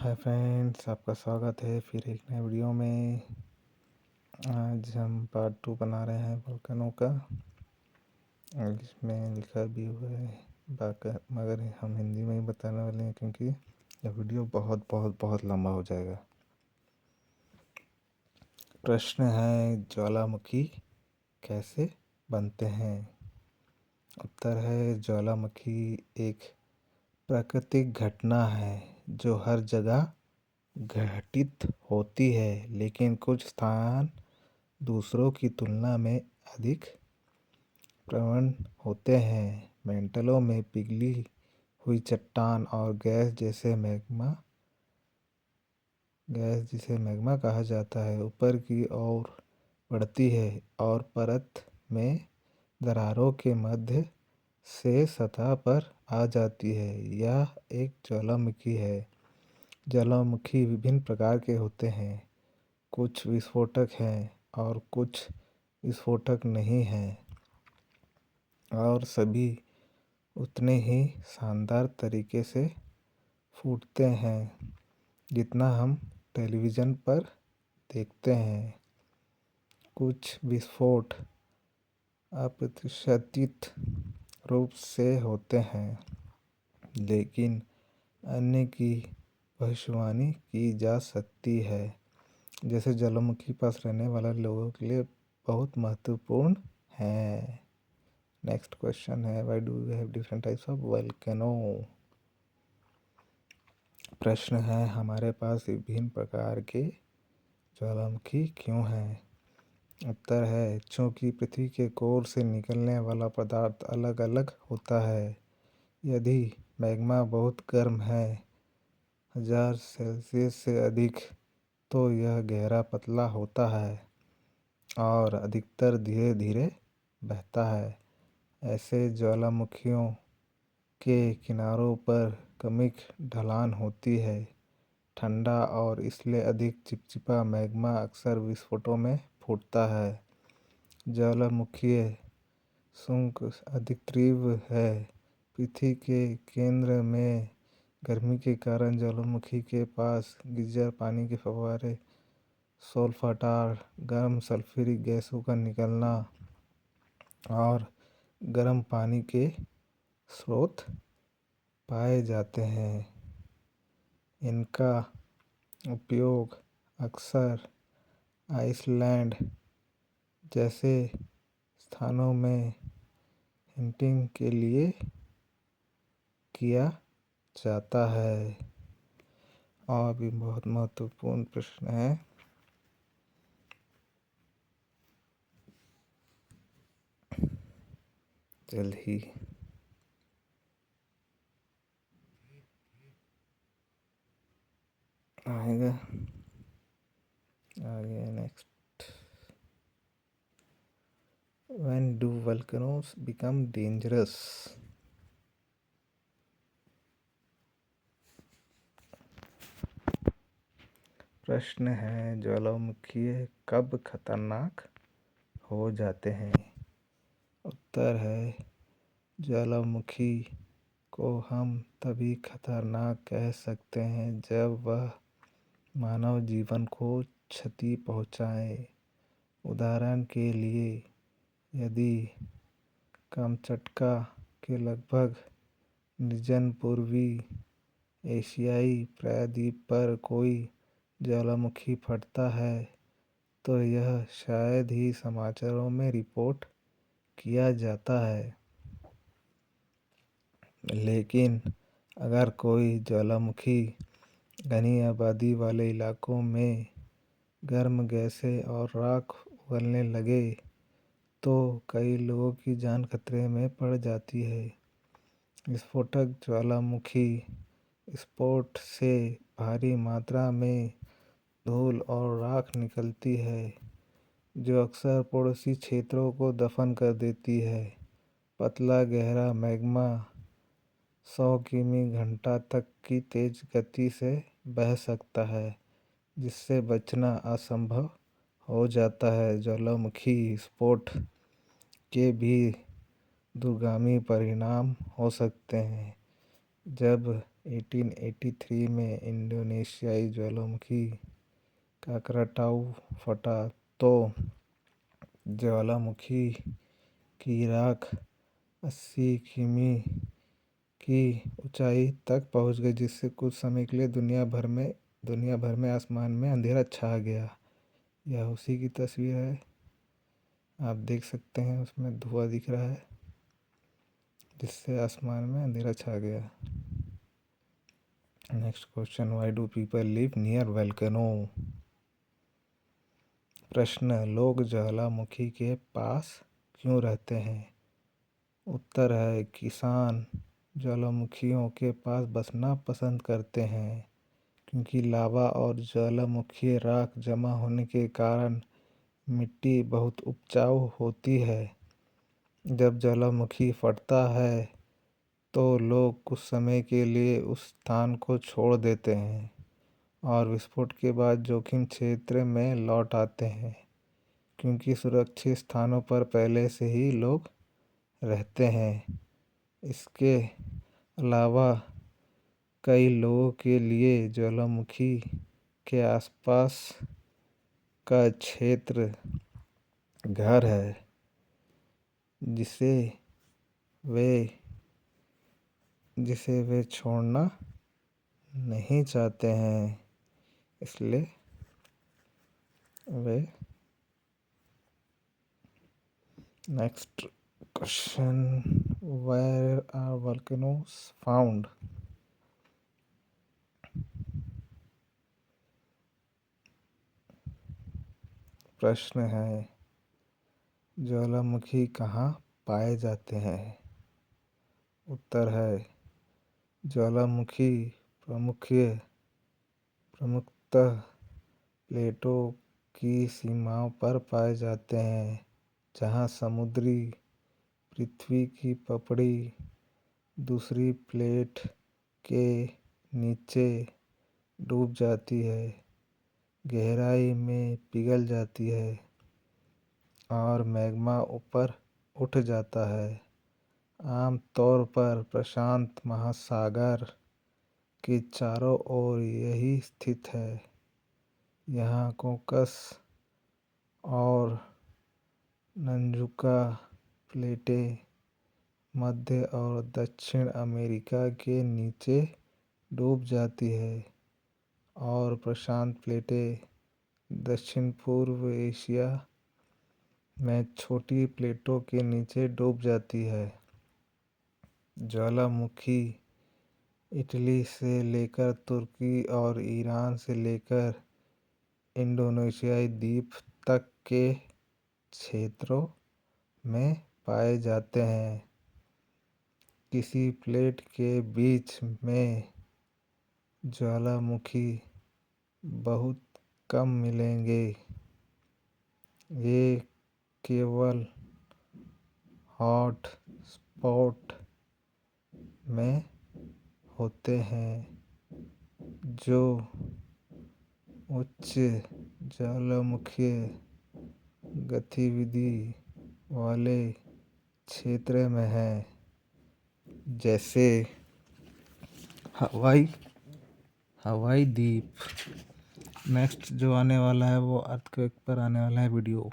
Hi friends, आपका स्वागत है फिर एक नए वीडियो में। आज हम पार्ट 2 बना रहे हैं वोल्केनो का। और इसमें लिखा भी हुआ है मगर हम हिंदी में ही बताने वाले हैं क्योंकि यह वीडियो बहुत बहुत बहुत लंबा हो जाएगा। प्रश्न है, ज्वालामुखी कैसे बनते हैं? उत्तर है, ज्वालामुखी एक प्राकृतिक घटना है जो हर जगह घटित होती है, लेकिन कुछ स्थान दूसरों की तुलना में अधिक प्रवण होते हैं। मेंटलों में पिघली हुई चट्टान और गैस जिसे मैग्मा कहा जाता है ऊपर की ओर बढ़ती है और परत में दरारों के मध्य से सतह पर आ जाती है। यह एक ज्वालामुखी है। ज्वालामुखी विभिन्न प्रकार के होते हैं। कुछ विस्फोटक हैं और कुछ विस्फोटक नहीं हैं, और सभी उतने ही शानदार तरीके से फूटते हैं जितना हम टेलीविज़न पर देखते हैं। कुछ विस्फोट अप्रत्याशित रूप से होते हैं, लेकिन अन्य की भविष्यवाणी की जा सकती है, जैसे ज्वालामुखी पास रहने वाले लोगों के लिए बहुत महत्वपूर्ण है। नेक्स्ट क्वेश्चन है, why do we have different types of volcano? प्रश्न है, हमारे पास विभिन्न प्रकार के ज्वालामुखी क्यों हैं? उत्तर है, चूंकि पृथ्वी के कोर से निकलने वाला पदार्थ अलग अलग होता है। यदि मैग्मा बहुत गर्म है, 1000 सेल्सियस से अधिक, तो यह गहरा पतला होता है और अधिकतर धीरे धीरे बहता है। ऐसे ज्वालामुखियों के किनारों पर क्रमिक ढलान होती है। ठंडा और इसलिए अधिक चिपचिपा मैग्मा अक्सर विस्फोटों में फूटता है। ज्वालामुखीय शुष्क अधिक तीव्र है। पृथ्वी के केंद्र में गर्मी के कारण ज्वालामुखी के पास गीजर, पानी के फव्वारे, सोलफाटार, गर्म सल्फ्यूरिक गैसों का निकलना और गर्म पानी के स्रोत पाए जाते हैं। इनका उपयोग अक्सर आइसलैंड जैसे स्थानों में हीटिंग के लिए किया जाता है। और भी बहुत महत्वपूर्ण प्रश्न है, जल्द ही आएगा। आगे next, when do volcanoes become dangerous? प्रश्न है, ज्वालामुखी कब खतरनाक हो जाते हैं? उत्तर है, ज्वालामुखी को हम तभी खतरनाक कह सकते हैं जब वह मानव जीवन को क्षति पहुंचाए। उदाहरण के लिए, यदि कामचटका के लगभग निर्जन पूर्वी एशियाई प्रायद्वीप पर कोई ज्वालामुखी फटता है, तो यह शायद ही समाचारों में रिपोर्ट किया जाता है। लेकिन अगर कोई ज्वालामुखी घनी आबादी वाले इलाकों में गर्म गैसें और राख उगलने लगे, तो कई लोगों की जान खतरे में पड़ जाती है। विस्फोटक ज्वालामुखी स्फोट से भारी मात्रा में धूल और राख निकलती है, जो अक्सर पड़ोसी क्षेत्रों को दफन कर देती है। पतला गहरा मैग्मा 100 किमी घंटा तक की तेज गति से बह सकता है, जिससे बचना असंभव हो जाता है। ज्वालामुखी विस्फोट के भी दूरगामी परिणाम हो सकते हैं। जब 1883 में इंडोनेशियाई ज्वालामुखी काकराटाऊ फटा तो ज्वालामुखी की राख 80 किमी की ऊंचाई तक पहुंच गई, जिससे कुछ समय के लिए दुनिया भर में आसमान में अंधेरा छा गया। यह उसी की तस्वीर है, आप देख सकते हैं, उसमें धुआं दिख रहा है जिससे आसमान में अंधेरा छा गया। Next question, why do people live near volcano? प्रश्न, लोग ज्वालामुखी के पास क्यों रहते हैं? उत्तर है, किसान ज्वालामुखियों के पास बसना पसंद करते हैं क्योंकि लावा और ज्वालामुखीय राख जमा होने के कारण मिट्टी बहुत उपजाऊ होती है। जब ज्वालामुखी फटता है तो लोग कुछ समय के लिए उस स्थान को छोड़ देते हैं और विस्फोट के बाद जोखिम क्षेत्र में लौट आते हैं, क्योंकि सुरक्षित स्थानों पर पहले से ही लोग रहते हैं। इसके अलावा कई लोगों के लिए ज्वालामुखी के आसपास का क्षेत्र घर है जिसे वे छोड़ना नहीं चाहते हैं, इसलिए वे। Next question, where are volcanoes found? प्रश्न है, ज्वालामुखी कहाँ पाए जाते हैं? उत्तर है, ज्वालामुखी प्रमुखतः प्लेटों की सीमाओं पर पाए जाते हैं, जहाँ समुद्री पृथ्वी की पपड़ी दूसरी प्लेट के नीचे डूब जाती है, गहराई में पिघल जाती है और मैग्मा ऊपर उठ जाता है। आम तौर पर प्रशांत महासागर के चारों ओर यही स्थित है। यहाँ कोकस और नंजुका प्लेटें मध्य और दक्षिण अमेरिका के नीचे डूब जाती है और प्रशांत प्लेटें दक्षिण पूर्व एशिया में छोटी प्लेटों के नीचे डूब जाती है। ज्वालामुखी इटली से लेकर तुर्की और ईरान से लेकर इंडोनेशियाई द्वीप तक के क्षेत्रों में पाए जाते हैं। किसी प्लेट के बीच में ज्वालामुखी बहुत कम मिलेंगे, ये केवल हॉट स्पॉट में होते हैं जो उच्च ज्वालामुखीय गतिविधि वाले क्षेत्र में हैं, जैसे हवाई द्वीप। नेक्स्ट जो आने वाला है वो अर्थक्वेक पर आने वाला है वीडियो।